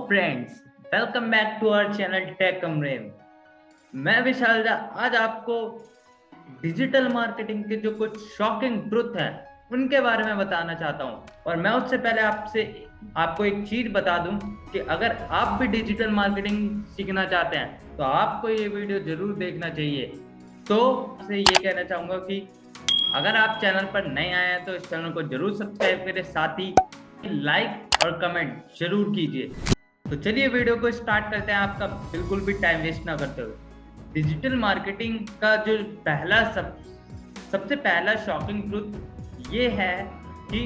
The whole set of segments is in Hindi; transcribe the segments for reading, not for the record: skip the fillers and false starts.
Friends, welcome back to our channel tech अमरेम। मैं विशाल झा आज आपको डिजिटल मार्केटिंग के जो कुछ शॉकिंग ट्रुथ हैं उनके बारे में बताना चाहता हूं। और मैं उससे पहले आपको एक चीज बता दूं कि अगर आप भी डिजिटल मार्केटिंग सीखना चाहते हैं तो आपको ये वीडियो जरूर देखना चाहिए। तो आपसे ये कहना चाहूंगा कि अगर आप चैनल पर नए आए हैं तो इस चैनल को जरूर सब्सक्राइब करें, साथ ही लाइक और कमेंट जरूर कीजिए। तो चलिए वीडियो को स्टार्ट करते हैं, आपका बिल्कुल भी टाइम वेस्ट ना करते हुए। डिजिटल मार्केटिंग का जो सबसे पहला शॉकिंग ट्रुथ ये है कि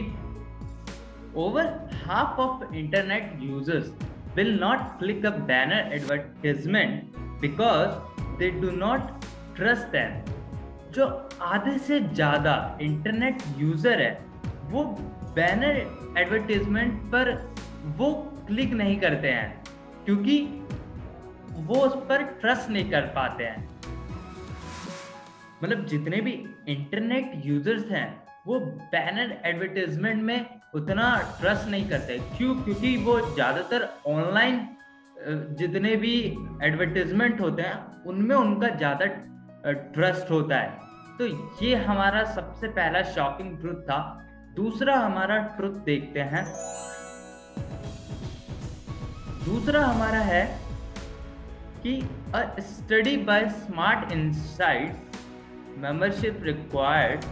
over half of internet users will not click a banner advertisement because they do not trust them। जो आधे से ज्यादा इंटरनेट यूजर है वो बैनर एडवर्टीजमेंट पर वो क्लिक नहीं करते हैं क्योंकि वो उस पर ट्रस्ट नहीं कर पाते हैं। मतलब जितने भी इंटरनेट यूजर्स हैं वो बैनर एडवर्टीजमेंट में उतना ट्रस्ट नहीं करते। क्योंकि वो ज्यादातर ऑनलाइन जितने भी एडवर्टीजमेंट होते हैं उनमें उनका ज्यादा ट्रस्ट होता है। तो ये हमारा सबसे पहला शॉकिंग ट्रुथ था। दूसरा हमारा ट्रुथ देखते हैं। दूसरा हमारा है कि अ study by smart insights membership required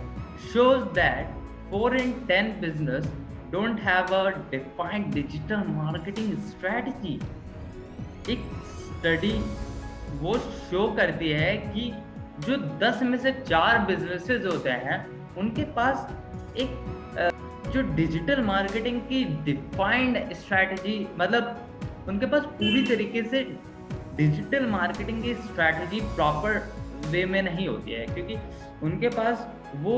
shows that 4 in 10 business don't have a defined digital marketing strategy। एक स्टडी वो शो करती है कि जो 10 में से 4 बिजनेसेस होते हैं उनके पास एक जो डिजिटल मार्केटिंग की डिफाइंड स्ट्रैटेजी, मतलब उनके पास पूरी तरीके से डिजिटल मार्केटिंग की स्ट्रैटेजी प्रॉपर वे में नहीं होती है, क्योंकि उनके पास वो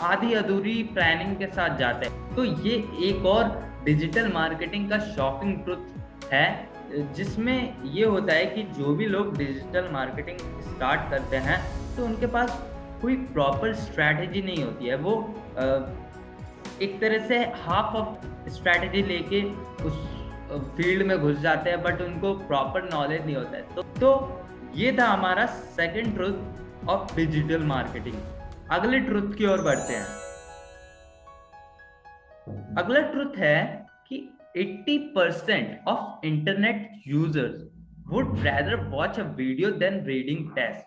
आधी अधूरी प्लानिंग के साथ जाते हैं। तो ये एक और डिजिटल मार्केटिंग का शॉकिंग ट्रुथ है, जिसमें ये होता है कि जो भी लोग डिजिटल मार्केटिंग स्टार्ट करते हैं तो उनके पास कोई प्रॉपर स्ट्रैटेजी नहीं होती है। वो एक तरह से हाफ ऑफ स्ट्रैटेजी लेके उस फील्ड में घुस जाते हैं, बट उनको प्रॉपर नॉलेज नहीं होता है। तो ये था हमारा second truth of digital marketing. अगले ट्रुथ की ओर बढ़ते हैं। अगला ट्रुथ है कि 80% of internet users would rather watch a video than reading text.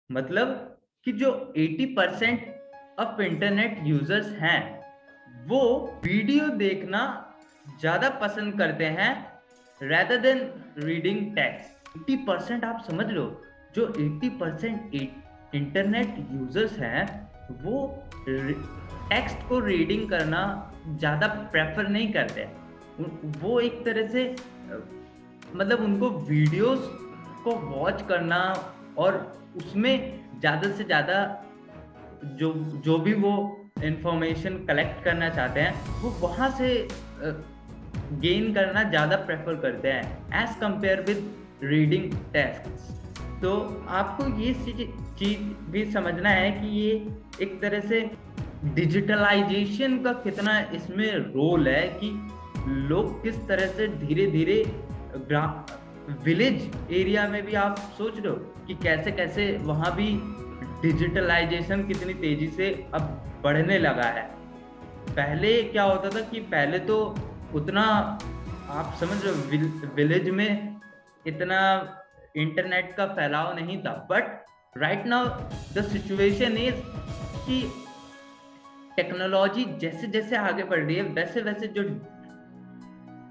मतलब कि जो 80% ऑफ इंटरनेट यूजर्स हैं वो वीडियो देखना ज्यादा पसंद करते हैं रैदर देन रीडिंग टेक्स्ट। 80% आप समझ लो, जो 80% इंटरनेट यूजर्स हैं वो टेक्स्ट को रीडिंग करना ज़्यादा प्रेफर नहीं करते। वो एक तरह से मतलब उनको वीडियोस को वॉच करना और उसमें ज़्यादा से ज़्यादा जो भी वो इंफॉर्मेशन कलेक्ट करना चाहते हैं वो वहाँ से गेन करना ज़्यादा प्रेफर करते हैं as compare with reading text. तो आपको ये चीज भी समझना है कि ये एक तरह से डिजिटलाइजेशन का कितना इसमें रोल है कि लोग किस तरह से धीरे धीरे विलेज एरिया में भी आप सोच रहे हो कि कैसे कैसे वहाँ भी डिजिटलाइजेशन कितनी तेजी से अब बढ़ने लगा है। पहले क्या होता था कि पहले तो उतना आप समझ रहे हो विलेज में इतना इंटरनेट का फैलाव नहीं था, but right now the situation is कि टेक्नोलॉजी जैसे जैसे आगे बढ़ रही है वैसे वैसे जो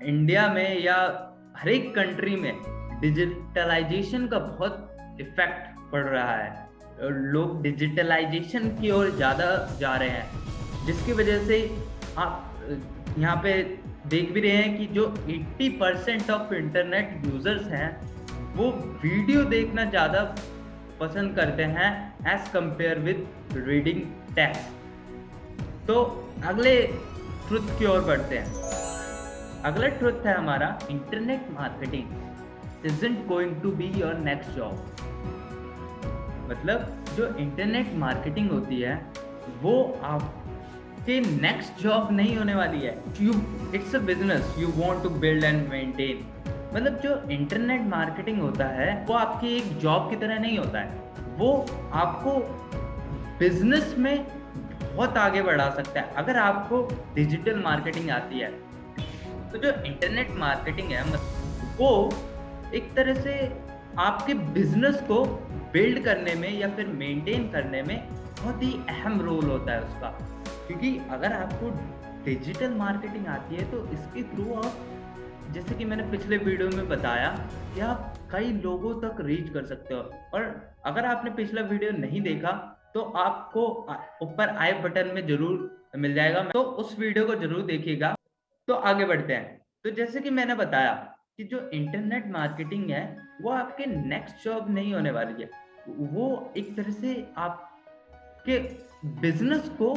इंडिया में या हर एक कंट्री में डिजिटलाइजेशन का बहुत इफेक्ट पड़ रहा है। लोग डिजिटलाइजेशन की ओर ज़्यादा जा रहे हैं, जिसकी वजह से आप यहाँ पे देख भी रहे हैं कि जो 80% ऑफ इंटरनेट यूजर्स हैं वो वीडियो देखना ज़्यादा पसंद करते हैं as compare with reading text. तो अगले ट्रुथ की ओर बढ़ते हैं। अगला ट्रुथ है हमारा, internet marketing isn't going to be your next job. मतलब जो इंटरनेट मार्केटिंग होती है वो कि नेक्स्ट जॉब नहीं होने वाली है। It's a business you want to build and maintain. मतलब जो इंटरनेट मार्केटिंग होता है वो आपकी एक जॉब की तरह नहीं होता है, वो आपको बिजनेस में बहुत आगे बढ़ा सकता है अगर आपको डिजिटल मार्केटिंग आती है। तो जो इंटरनेट मार्केटिंग है वो एक तरह से आपके बिजनेस को बिल्ड करने में या फिर मेंटेन करने में बहुत ही अहम रोल होता है उसका। क्योंकि अगर आपको डिजिटल मार्केटिंग आती है तो इसके थ्रू आप, जैसे कि मैंने पिछले वीडियो में बताया, कि आप कई लोगों तक रीच कर सकते हो। और अगर आपने पिछला वीडियो नहीं देखा तो आपको ऊपर आई बटन में जरूर मिल जाएगा, तो उस वीडियो को जरूर देखिएगा। तो आगे बढ़ते हैं। तो जैसे कि मैंने बताया कि जो इंटरनेट मार्केटिंग है वो आपके नेक्स्ट जॉब नहीं होने वाली है, वो एक तरह से आपके बिजनेस को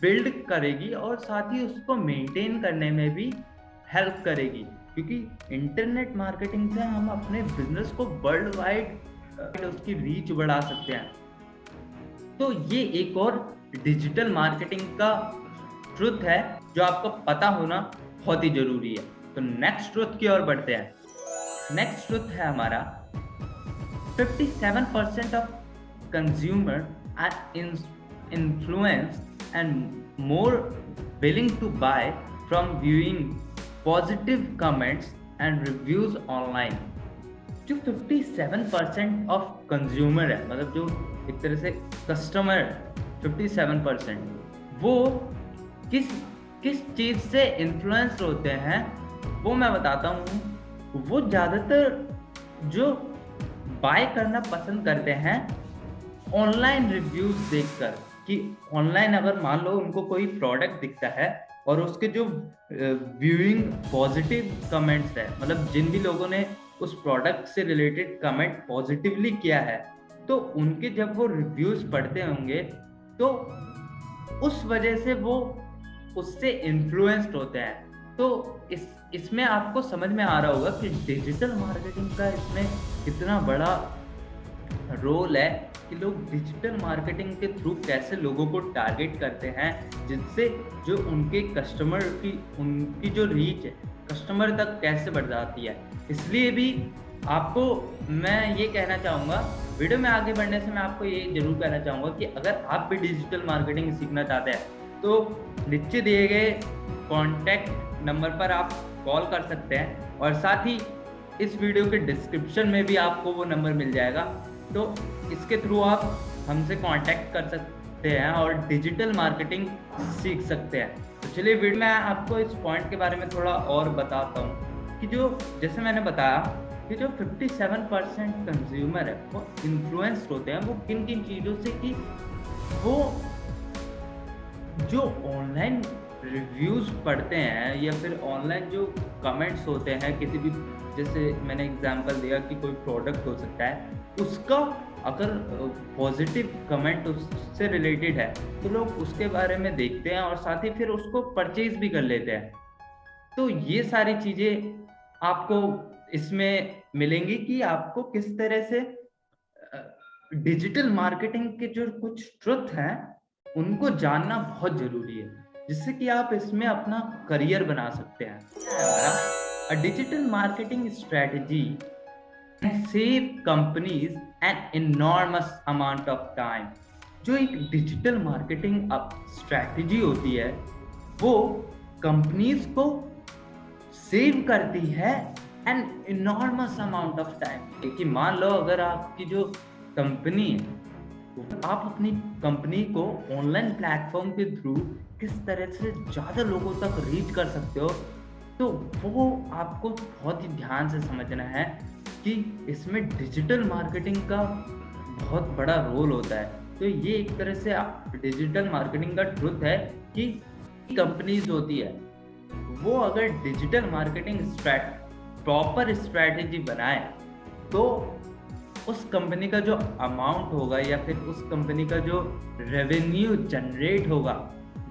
बिल्ड करेगी और साथ ही उसको मेंटेन करने में भी हेल्प करेगी। क्योंकि इंटरनेट मार्केटिंग से हम अपने बिजनेस को वर्ल्ड वाइड उसकी रीच बढ़ा सकते हैं। तो ये एक और डिजिटल मार्केटिंग का ट्रुथ है जो आपको पता होना बहुत ही जरूरी है। तो नेक्स्ट ट्रुथ की ओर बढ़ते हैं। नेक्स्ट ट्रुथ है हमारा 57% of consumers are influenced and more willing to buy from viewing positive comments and reviews online। जो 57% ऑफ कंज्यूमर है, मतलब जो एक तरह से कस्टमर 57%, वो किस किस चीज से इन्फ्लुएंस होते हैं वो मैं बताता हूँ। वो ज्यादातर जो बाय करना पसंद करते हैं ऑनलाइन रिव्यूज देखकर, कि ऑनलाइन अगर मान लो उनको कोई प्रोडक्ट दिखता है और उसके जो व्यूइंग पॉजिटिव कमेंट्स है, मतलब जिन भी लोगों ने उस प्रोडक्ट से रिलेटेड कमेंट पॉजिटिवली किया है, तो उनके जब वो रिव्यूज पढ़ते होंगे तो उस वजह से वो उससे इन्फ्लुएंस्ड होते हैं। तो इसमें आपको समझ में आ रहा होगा कि डिजिटल मार्केटिंग का इसमें कितना बड़ा रोल है, कि लोग डिजिटल मार्केटिंग के थ्रू कैसे लोगों को टारगेट करते हैं, जिससे जो उनके कस्टमर की उनकी जो रीच है कस्टमर तक कैसे बढ़ जाती है। इसलिए भी आपको मैं ये कहना चाहूँगा, वीडियो में आगे बढ़ने से मैं आपको ये जरूर कहना चाहूँगा कि अगर आप भी डिजिटल मार्केटिंग सीखना चाहते हैं तो नीचे दिए गए कॉन्टैक्ट नंबर पर आप कॉल कर सकते हैं, और साथ ही इस वीडियो के डिस्क्रिप्शन में भी आपको वो नंबर मिल जाएगा। तो इसके थ्रू आप हमसे कांटेक्ट कर सकते हैं और डिजिटल मार्केटिंग सीख सकते हैं। तो चलिए वीडियो में आपको इस पॉइंट के बारे में थोड़ा और बताता हूँ कि जो जैसे मैंने बताया कि जो 57% कंज्यूमर है वो इन्फ्लुएंस्ड होते हैं वो किन किन चीज़ों से, कि वो जो ऑनलाइन रिव्यूज पढ़ते हैं या फिर ऑनलाइन जो कमेंट्स होते हैं किसी भी, जैसे मैंने एग्जांपल दिया कि कोई प्रोडक्ट हो सकता है, उसका अगर पॉजिटिव कमेंट उससे रिलेटेड है तो लोग उसके बारे में देखते हैं और साथ ही फिर उसको परचेज भी कर लेते हैं। तो ये सारी चीज़ें आपको इसमें मिलेंगी कि आपको किस तरह से डिजिटल मार्केटिंग के जो कुछ ट्रुथ हैं उनको जानना बहुत जरूरी है, जिससे कि आप इसमें अपना करियर बना सकते हैं। A digital marketing strategy save companies an enormous amount of time. जो एक डिजिटल मार्केटिंग स्ट्रेटजी होती है वो कंपनीज को सेव करती है an enormous amount of time. कि मान लो अगर आपकी जो कंपनी है, आप अपनी कंपनी को ऑनलाइन प्लेटफॉर्म के थ्रू किस तरह से ज़्यादा लोगों तक रीच कर सकते हो, तो वो आपको बहुत ही ध्यान से समझना है कि इसमें डिजिटल मार्केटिंग का बहुत बड़ा रोल होता है। तो ये एक तरह से डिजिटल मार्केटिंग का ट्रुथ है कि कंपनीज होती है वो अगर डिजिटल मार्केटिंग प्रॉपर स्ट्रैटेजी बनाए तो उस कंपनी का जो अमाउंट होगा या फिर उस कंपनी का जो रेवेन्यू जनरेट होगा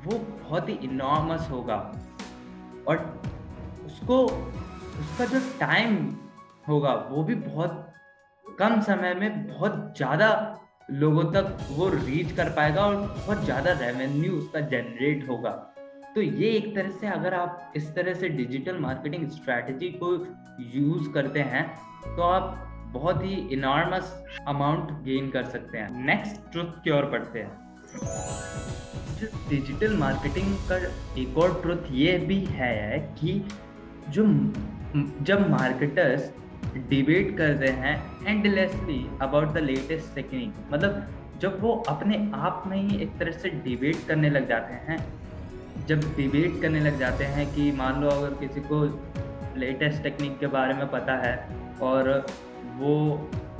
वो बहुत ही इनॉर्मस होगा, और उसका जो टाइम होगा वो भी बहुत कम समय में बहुत ज़्यादा लोगों तक वो रीच कर पाएगा और बहुत ज़्यादा रेवेन्यू उसका जनरेट होगा। तो ये एक तरह से अगर आप इस तरह से डिजिटल मार्केटिंग स्ट्रैटेजी को यूज़ करते हैं तो आप बहुत ही इनॉर्मस अमाउंट गेन कर सकते हैं। नेक्स्ट ट्रुथ की ओर पढ़ते हैं। जो डिजिटल मार्केटिंग का एक और ट्रुथ ये भी है कि जो जब मार्केटर्स डिबेट करते हैं endlessly about the latest technique, मतलब जब वो अपने आप में ही एक तरह से डिबेट करने लग जाते हैं, जब डिबेट करने लग जाते हैं कि मान लो अगर किसी को लेटेस्ट टेक्निक के बारे में पता है और वो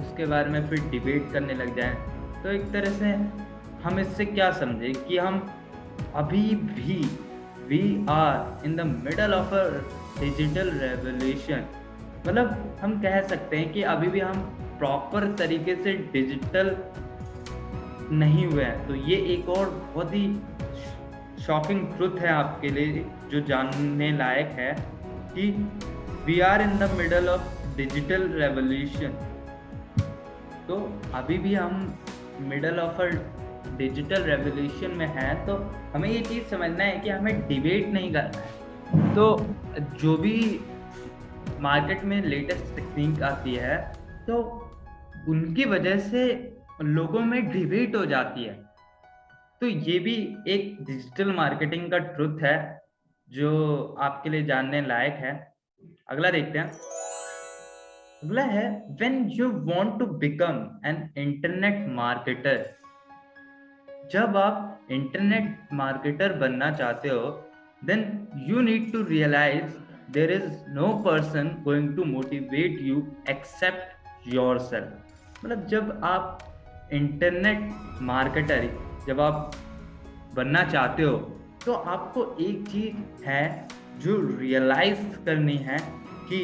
उसके बारे में फिर डिबेट करने लग जाएं, तो एक तरह से हम इससे क्या समझे कि हम अभी भी we are in the middle of a digital revolution. मतलब हम कह सकते हैं कि अभी भी हम प्रॉपर तरीके से डिजिटल नहीं हुए हैं। तो ये एक और बहुत ही शॉकिंग ट्रुथ है आपके लिए जो जानने लायक है कि we are in the middle of digital revolution. तो अभी भी हम middle of a digital revolution में है, तो हमें ये चीज़ समझना है कि हमें डिबेट नहीं करना है। तो जो भी मार्केट में लेटेस्ट टेक्निक आती है तो उनकी वजह से लोगों में डिबेट हो जाती है। तो ये भी एक डिजिटल मार्केटिंग का ट्रुथ है जो आपके लिए जानने लायक है। अगला देखते हैं। अगला है when you want to become an internet marketer. जब आप इंटरनेट मार्केटर बनना चाहते हो then you need to realize there is no person going to motivate you except yourself. मतलब जब आप इंटरनेट मार्केटर जब आप बनना चाहते हो तो आपको एक चीज है जो रियलाइज करनी है कि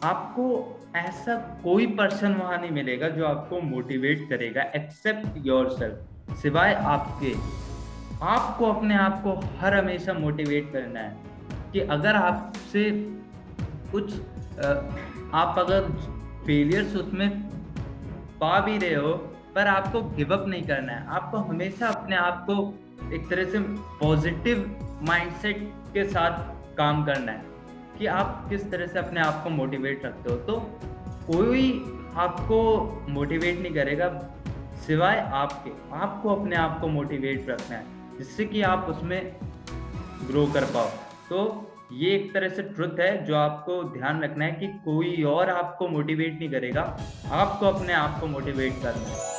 आपको ऐसा कोई पर्सन वहां नहीं मिलेगा जो आपको मोटिवेट करेगा एक्सेप्ट योरसेल्फ, सिवाय आपके। आपको अपने आप को हर हमेशा मोटिवेट करना है कि अगर आपसे कुछ आप अगर फेलियर्स उसमें पा भी रहे हो पर आपको गिव अप नहीं करना है। आपको हमेशा अपने आप को एक तरह से पॉजिटिव माइंडसेट के साथ काम करना है कि आप किस तरह से अपने आप को मोटिवेट रखते हो। तो कोई आपको मोटिवेट नहीं करेगा सिवाय आपके। आपको अपने आप को मोटिवेट रखना है जिससे कि आप उसमें ग्रो कर पाओ। तो ये एक तरह से ट्रुथ है जो आपको ध्यान रखना है कि कोई और आपको मोटिवेट नहीं करेगा, आपको अपने आप को मोटिवेट करना है।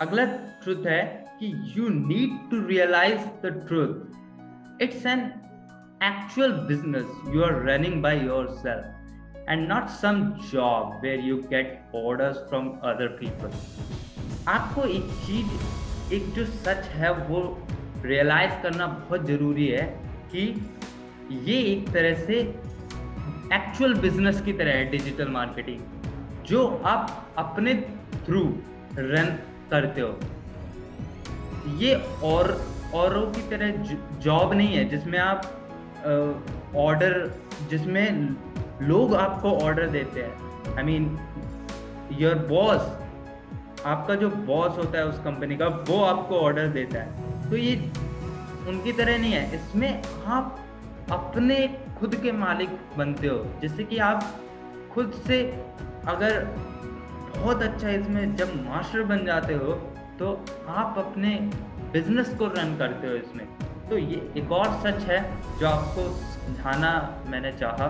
अगला ट्रुथ है कि you need to realize the truth it's an actual business you are running by yourself and not some job where you get orders from other people। आपको एक चीज एक जो सच है वो रियलाइज करना बहुत जरूरी है कि ये एक तरह से एक्चुअल बिजनेस की तरह है डिजिटल मार्केटिंग जो आप अपने थ्रू रन करते हो। ये औरों की तरह जॉब नहीं है जिसमें आप ऑर्डर जिसमें लोग आपको ऑर्डर देते हैं। आई मीन योर बॉस, आपका जो बॉस होता है उस कंपनी का वो आपको ऑर्डर देता है। तो ये उनकी तरह नहीं है, इसमें आप अपने खुद के मालिक बनते हो जिससे कि आप खुद से अगर बहुत अच्छा इसमें जब मास्टर बन जाते हो तो आप अपने बिजनेस को रन करते हो इसमें। तो ये एक और सच है जो आपको समझाना मैंने चाहा।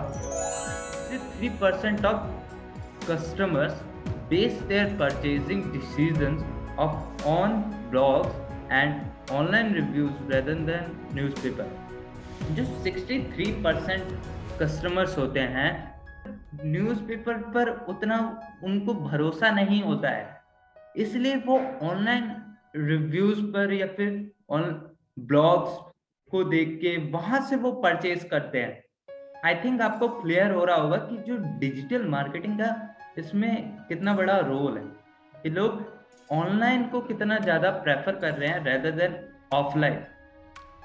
3% of customers base their purchasing decisions off on blogs and online reviews rather than newspaper. जो 63% कस्टमर्स होते हैं न्यूज़पेपर पर उतना उनको भरोसा नहीं होता है, इसलिए वो ऑनलाइन रिव्यूज पर या फिर ब्लॉग्स को देख के वहां से वो परचेज करते हैं। आई थिंक आपको क्लियर हो रहा होगा कि जो डिजिटल मार्केटिंग का इसमें कितना बड़ा रोल है कि लोग ऑनलाइन को कितना ज्यादा प्रेफर कर रहे हैं रेदर देन ऑफलाइन।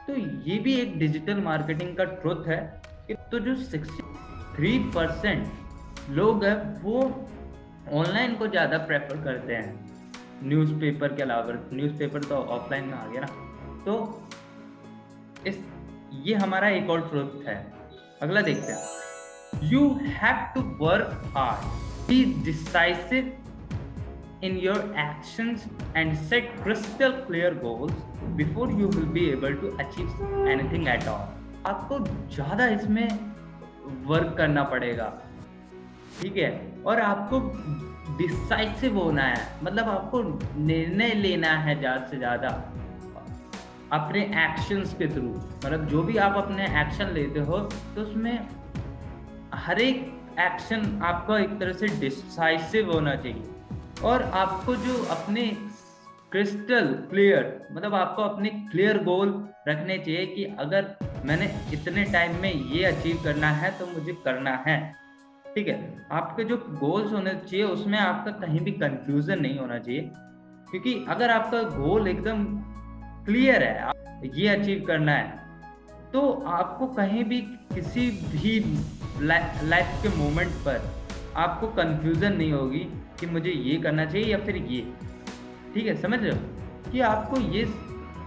तो ये भी एक डिजिटल मार्केटिंग का ट्रुथ है कि तो जो 63% लोग हैं वो ऑनलाइन को ज्यादा प्रेफर करते हैं न्यूज़पेपर के अलावा, न्यूज़पेपर तो ऑफलाइन में आ गया ना। तो इस ये हमारा एक और ट्रुथ है। अगला देखते हैं। You have to work hard, be decisive in your actions and set crystal clear goals before you will be able to achieve anything at all. आपको ज़्यादा इसमें वर्क करना पड़ेगा, ठीक है, और आपको डिसाइसिव होना है, मतलब आपको निर्णय लेना है ज़्यादा से ज़्यादा अपने एक्शंस के थ्रू। मतलब जो भी आप अपने एक्शन लेते हो तो उसमें हर एक एक्शन आपका एक तरह से डिसाइसिव होना चाहिए, और आपको जो अपने क्रिस्टल क्लियर, मतलब आपको अपने क्लियर गोल रखने चाहिए कि अगर मैंने इतने टाइम में ये अचीव करना है तो मुझे करना है, ठीक है। आपके जो गोल्स होने चाहिए उसमें आपका कहीं भी कंफ्यूजन नहीं होना चाहिए, क्योंकि अगर आपका गोल एकदम क्लियर है, ये अचीव करना है, तो आपको कहीं भी किसी भी लाइफ के मोमेंट पर आपको कंफ्यूजन नहीं होगी कि मुझे ये करना चाहिए या फिर ये, ठीक है। समझ रहे हो कि आपको ये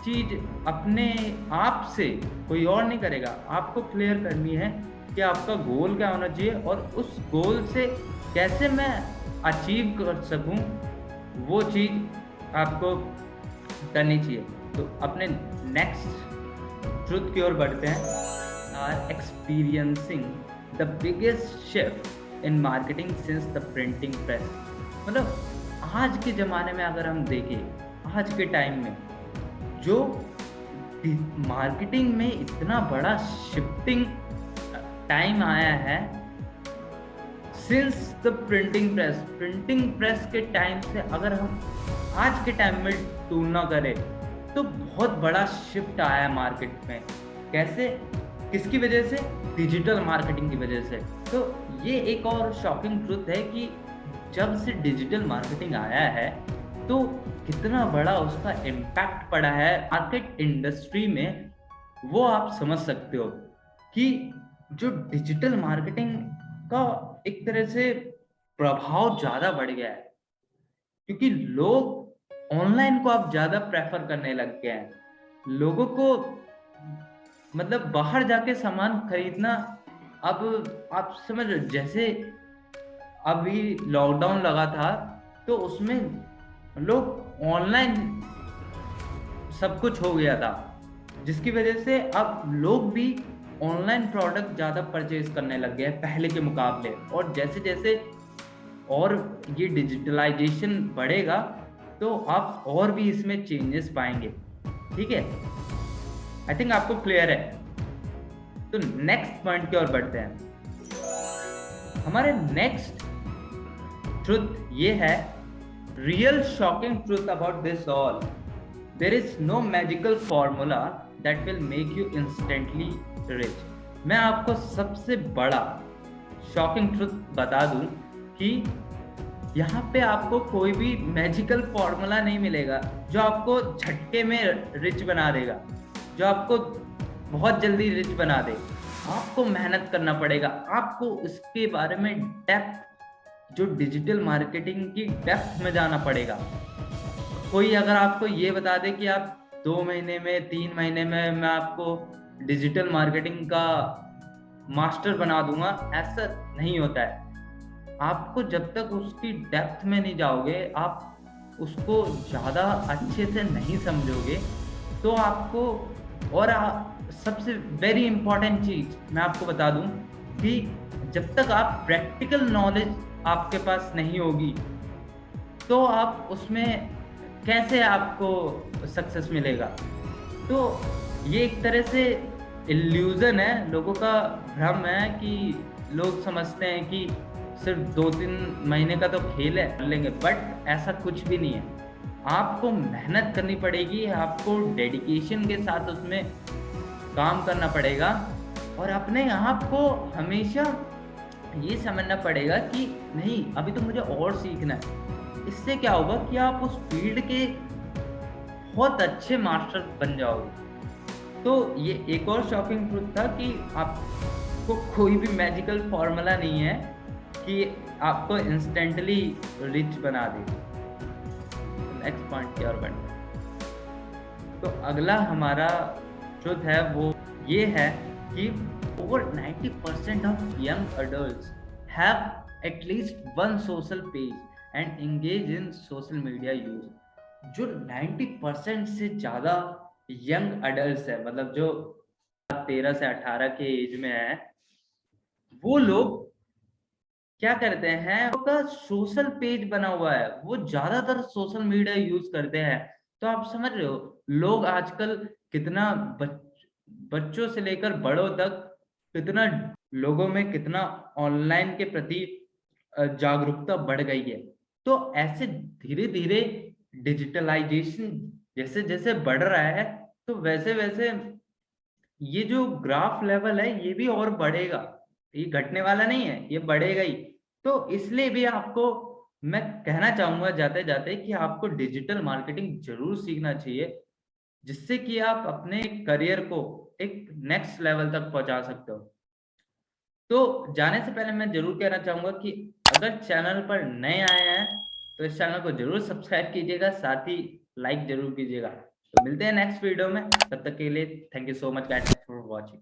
चीज अपने आप से कोई और नहीं करेगा, आपको क्लियर करनी है कि आपका गोल क्या होना चाहिए और उस गोल से कैसे मैं अचीव कर सकूं, वो चीज आपको करनी चाहिए। तो अपने नेक्स्ट ट्रुथ की ओर बढ़ते हैं। Are experiencing the biggest shift in marketing since the printing press. मतलब आज के ज़माने में अगर हम देखें, आज के टाइम में जो मार्केटिंग में इतना बड़ा शिफ्टिंग टाइम आया है सिंस द प्रिंटिंग प्रेस के टाइम से अगर हम आज के टाइम में तुलना करें तो बहुत बड़ा शिफ्ट आया है मार्केट में। कैसे, किसकी वजह से? डिजिटल मार्केटिंग की वजह से। तो ये एक और शॉकिंग ट्रुथ है कि जब से डिजिटल मार्केटिंग आया है तो कितना बड़ा उसका इम्पैक्ट पड़ा है मार्केट इंडस्ट्री में, वो आप समझ सकते हो कि जो डिजिटल मार्केटिंग का एक तरह से प्रभाव ज़्यादा बढ़ गया है, क्योंकि लोग ऑनलाइन को अब ज़्यादा प्रेफर करने लग गए हैं। लोगों को मतलब बाहर जाके सामान खरीदना, अब आप समझ रहे, जैसे अभी लॉकडाउन लगा था तो उसमें लोग ऑनलाइन सब कुछ हो गया था, जिसकी वजह से अब लोग भी ऑनलाइन प्रोडक्ट ज़्यादा परचेज करने लग गए हैं पहले के मुकाबले। और जैसे जैसे और ये डिजिटलाइजेशन बढ़ेगा तो आप और भी इसमें चेंजेस पाएंगे, ठीक है। आई थिंक आपको क्लियर है। तो नेक्स्ट पॉइंट की ओर बढ़ते हैं। हमारे नेक्स्ट ट्रुथ ये है, real shocking truth about this all, there is no magical formula that will make you instantly rich. मैं आपको सबसे बड़ा शॉकिंग ट्रुथ बता दूं कि यहाँ पे आपको कोई भी मैजिकल फॉर्मूला नहीं मिलेगा जो आपको झटके में रिच बना देगा, जो आपको बहुत जल्दी रिच बना दे। आपको मेहनत करना पड़ेगा, आपको इसके बारे में डेप्थ, जो डिजिटल मार्केटिंग की डेप्थ में जाना पड़ेगा। कोई अगर आपको ये बता दे कि आप 2 महीने में 3 महीने में मैं आपको डिजिटल मार्केटिंग का मास्टर बना दूंगा, ऐसा नहीं होता है। आपको जब तक उसकी डेप्थ में नहीं जाओगे, आप उसको ज़्यादा अच्छे से नहीं समझोगे, तो आपको और सबसे वेरी इंपॉर्टेंट चीज़ मैं आपको बता दूं कि जब तक आप प्रैक्टिकल नॉलेज आपके पास नहीं होगी तो आप उसमें कैसे आपको सक्सेस मिलेगा। तो ये एक तरह से इल्यूजन है, लोगों का भ्रम है कि लोग समझते हैं कि सिर्फ 2-3 महीने का तो खेल है, कर लेंगे, बट ऐसा कुछ भी नहीं है। आपको मेहनत करनी पड़ेगी, आपको डेडिकेशन के साथ उसमें काम करना पड़ेगा और अपने आप को हमेशा ये समझना पड़ेगा कि नहीं, अभी तो मुझे और सीखना है। इससे क्या होगा कि आप उस फील्ड के बहुत अच्छे मास्टर बन जाओगे। तो ये एक और शॉकिंग ट्रुथ था कि आपको कोई भी मैजिकल फॉर्मूला नहीं है कि आपको इंस्टेंटली रिच बना दे। नेक्स्ट पॉइंट की ओर बढ़ते हैं। तो अगला हमारा ट्रुथ है वो ये है कि over 90% of young adults have at least one social page and engage in social media use। जो 90% से ज्यादा यंग अडल्ट है, मतलब जो 13 से 18 के एज में है, वो लोग क्या करते हैं, उनका सोशल पेज बना हुआ है, वो ज्यादातर सोशल मीडिया यूज करते हैं। तो आप समझ रहे हो लोग आजकल कितना बच्चों से लेकर बड़ों तक कितना लोगों में कितना ऑनलाइन के प्रति जागरूकता बढ़ गई है। तो ऐसे धीरे धीरे डिजिटलाइजेशन जैसे जैसे बढ़ रहा है, तो वैसे वैसे ये जो ग्राफ लेवल है ये भी और बढ़ेगा, ये घटने वाला नहीं है, ये बढ़ेगा ही। तो इसलिए भी आपको मैं कहना चाहूंगा जाते जाते कि आपको डिजिटल मार्केटिंग जरूर सीखना चाहिए, जिससे कि आप अपने करियर को एक नेक्स्ट लेवल तक पहुंचा सकते हो। तो जाने से पहले मैं जरूर कहना चाहूंगा कि अगर चैनल पर नए आए हैं तो इस चैनल को जरूर सब्सक्राइब कीजिएगा, साथ ही लाइक जरूर कीजिएगा। तो मिलते हैं नेक्स्ट वीडियो में, तब तक के लिए thank you so much guys for watching.